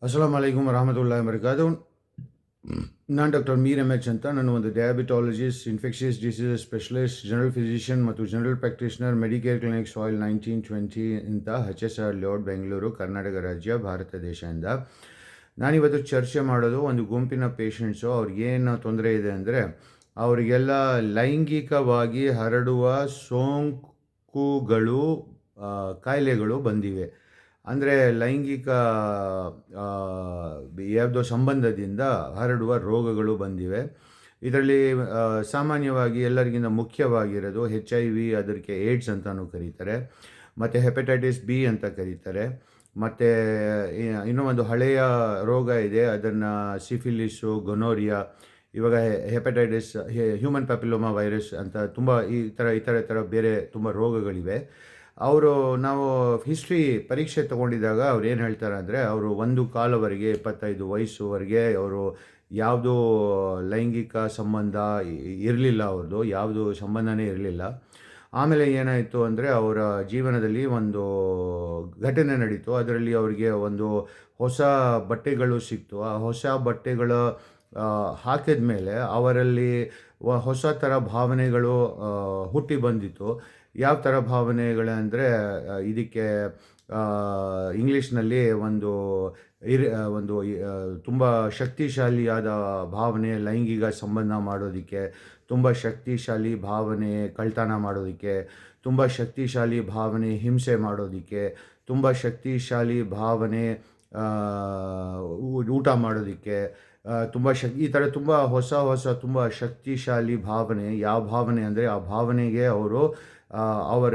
ಅಸ್ಸಲಾಮ್ ಅಲೈಕುಮ್ ವರಹಮತುಲ್ಲಾಹಿ ವಬರಕಾತು. ನಾನು doctor Mir H ಅಂತ. ನಾನು ಒಂದು diabetologist, infectious diseases specialist, general physician ಮತ್ತು ಜನರಲ್ ಪ್ರಾಕ್ಟೀಷನರ್, ಮೆಡಿಕೇರ್ ಕ್ಲಿನಿಕ್ ಸಾಯಿಲ್ 1920 ಇಂಥ HSR ಲೇಔಟ್, ಬೆಂಗಳೂರು, ಕರ್ನಾಟಕ ರಾಜ್ಯ, ಭಾರತ ದೇಶದಿಂದ. ನಾನಿವತ್ತು ಚರ್ಚೆ ಮಾಡೋದು ಒಂದು ಗುಂಪಿನ ಪೇಷಂಟ್ಸು. ಅವ್ರಿಗೇನು ತೊಂದರೆ ಇದೆ ಅಂದರೆ, ಅವರಿಗೆಲ್ಲ ಲೈಂಗಿಕವಾಗಿ ಹರಡುವ ಸೋಂಕುಗಳು, ಕಾಯಿಲೆಗಳು ಬಂದಿವೆ. ಅಂದರೆ ಲೈಂಗಿಕ ಆ, ಯಾವುದೋ ಸಂಬಂಧದಿಂದ ಹರಡುವ ರೋಗಗಳು ಬಂದಿವೆ. ಇದರಲ್ಲಿ ಸಾಮಾನ್ಯವಾಗಿ ಎಲ್ಲರಿಗಿಂತ ಮುಖ್ಯವಾಗಿರೋದು HIV, ಅದಕ್ಕೆ ಏಡ್ಸ್ ಅಂತಲೂ ಕರೀತಾರೆ, ಮತ್ತು ಹೆಪಟೈಟಿಸ್ B ಅಂತ ಕರೀತಾರೆ. ಮತ್ತು ಇನ್ನೂ ಒಂದು ಹಳೆಯ ರೋಗ ಇದೆ, ಅದನ್ನು ಸಿಫಿಲಿಸು, ಗೊನೋರಿಯಾ, ಇವಾಗ ಹೆಪಟೈಟಿಸ್, ಹ್ಯೂಮನ್ ಪ್ಯಾಪಿಲೋಮಾ ವೈರಸ್ ಅಂತ ತುಂಬ ಈ ಥರ ಬೇರೆ ತುಂಬ ರೋಗಗಳಿವೆ. ನಾವು ಹಿಸ್ಟ್ರಿ ಪರೀಕ್ಷೆ ತೊಗೊಂಡಿದ್ದಾಗ ಅವ್ರು ಏನು ಹೇಳ್ತಾರೆ ಅಂದರೆ, ಅವರು ಒಂದು ಕಾಲವರೆಗೆ 25 ವಯಸ್ಸುವರೆಗೆ ಅವರು ಯಾವುದೂ ಲೈಂಗಿಕ ಸಂಬಂಧ ಇರಲಿಲ್ಲ, ಅವ್ರದ್ದು ಯಾವುದೂ ಸಂಬಂಧನೇ ಇರಲಿಲ್ಲ. ಆಮೇಲೆ ಏನಾಯಿತು ಅಂದರೆ, ಅವರ ಜೀವನದಲ್ಲಿ ಒಂದು ಘಟನೆ ನಡೀತು. ಅದರಲ್ಲಿ ಅವರಿಗೆ ಒಂದು ಹೊಸ ಬಟ್ಟೆಗಳು ಸಿಕ್ತು. ಆ ಹೊಸ ಬಟ್ಟೆಗಳು ಹಾಕಿದ ಮೇಲೆ ಅವರಲ್ಲಿ ಹೊಸ ಥರ ಭಾವನೆಗಳು ಹುಟ್ಟಿ ಬಂದಿತ್ತು. ಯಾವ ಥರ ಭಾವನೆಗಳಂದರೆ, ಇದಕ್ಕೆ ಇಂಗ್ಲೀಷ್ನಲ್ಲಿ ಒಂದು ತುಂಬ ಶಕ್ತಿಶಾಲಿಯಾದ ಭಾವನೆ, ಲೈಂಗಿಕ ಸಂಬಂಧ ಮಾಡೋದಕ್ಕೆ, ತುಂಬ ಶಕ್ತಿಶಾಲಿ ಭಾವನೆ ಕಳ್ತನ ಮಾಡೋದಕ್ಕೆ, ತುಂಬ ಶಕ್ತಿಶಾಲಿ ಭಾವನೆ ಹಿಂಸೆ ಮಾಡೋದಕ್ಕೆ, ತುಂಬ ಶಕ್ತಿಶಾಲಿ ಭಾವನೆ ಊಟ ಮಾಡೋದಕ್ಕೆ, ಈ ಥರ ತುಂಬ ಹೊಸ ತುಂಬ ಶಕ್ತಿಶಾಲಿ ಭಾವನೆ. ಯಾವ ಭಾವನೆ ಅಂದರೆ, ಆ ಭಾವನೆಗೆ ಅವರು ಅವರ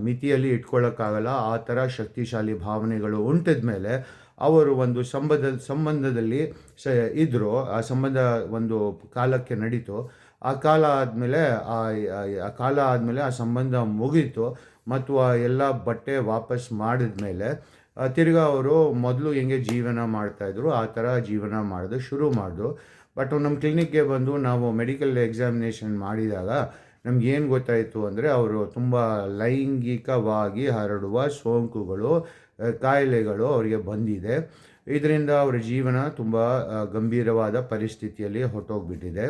ಮಿತಿಯಲ್ಲಿ ಇಟ್ಕೊಳ್ಳೋಕ್ಕಾಗಲ್ಲ. ಆ ಥರ ಶಕ್ತಿಶಾಲಿ ಭಾವನೆಗಳು ಉಂಟಿದ ಮೇಲೆ ಅವರು ಒಂದು ಸಂಬಂಧದಲ್ಲಿ ಇದ್ದರು. ಆ ಸಂಬಂಧ ಒಂದು ಕಾಲಕ್ಕೆ ನಡೀತು. ಆ ಕಾಲ ಆದಮೇಲೆ ಆ ಸಂಬಂಧ ಮುಗೀತು. ಮತ್ತು ಆ ಎಲ್ಲ ಬಟ್ಟೆ ವಾಪಸ್ ಮಾಡಿದ ಮೇಲೆ ತಿರ್ಗಾ ಅವರು ಮೊದಲು ಹೆಂಗೆ ಜೀವನ ಮಾಡ್ತಾಯಿದ್ರು ಆ ಥರ ಜೀವನ ಶುರು ಮಾಡಿದ್ರು. ಬಟ್ ನಮ್ಮ ಕ್ಲಿನಿಕ್ಗೆ ಬಂದು ನಾವು ಮೆಡಿಕಲ್ ಎಕ್ಸಾಮಿನೇಷನ್ ಮಾಡಿದಾಗ ನಮಗೇನು ಗೊತ್ತಾಯಿತು ಅಂದರೆ, ಅವರು ತುಂಬ ಲೈಂಗಿಕವಾಗಿ ಹರಡುವ ಸೋಂಕುಗಳು, ಕಾಯಿಲೆಗಳು ಅವರಿಗೆ ಬಂದಿದೆ. ಇದರಿಂದ ಅವರ ಜೀವನ ತುಂಬ ಗಂಭೀರವಾದ ಪರಿಸ್ಥಿತಿಯಲ್ಲಿ ಹೊರಟೋಗ್ಬಿಟ್ಟಿದೆ.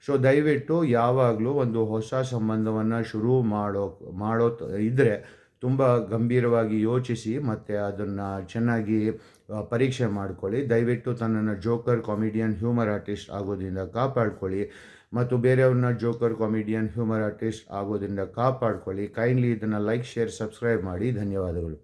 ಸೊ ದಯವಿಟ್ಟು ಯಾವಾಗಲೂ ಒಂದು ಹೊಸ ಸಂಬಂಧವನ್ನು ಶುರು ಮಾಡೋ ಇದ್ದರೆ ತುಂಬ ಗಂಭೀರವಾಗಿ ಯೋಚಿಸಿ ಮತ್ತು ಅದನ್ನು ಚೆನ್ನಾಗಿ ಪರೀಕ್ಷೆ ಮಾಡ್ಕೊಳ್ಳಿ. ದಯವಿಟ್ಟು ತನ್ನನ್ನು ಜೋಕರ್, ಕಾಮಿಡಿಯನ್, ಹ್ಯೂಮರ್ ಆರ್ಟಿಸ್ಟ್ ಆಗೋದ್ರಿಂದ ಕಾಪಾಡ್ಕೊಳ್ಳಿ ಮತ್ತು ಬೇರೆಯವ್ರನ್ನ ಜೋಕರ್, ಕಾಮಿಡಿಯನ್, ಹ್ಯೂಮರ್ ಆರ್ಟಿಸ್ಟ್ ಆಗೋದ್ರಿಂದ ಕಾಪಾಡ್ಕೊಳ್ಳಿ. ಕೈಂಡ್ಲಿ ಇದನ್ನು ಲೈಕ್, ಶೇರ್, ಸಬ್ಸ್ಕ್ರೈಬ್ ಮಾಡಿ. ಧನ್ಯವಾದಗಳು.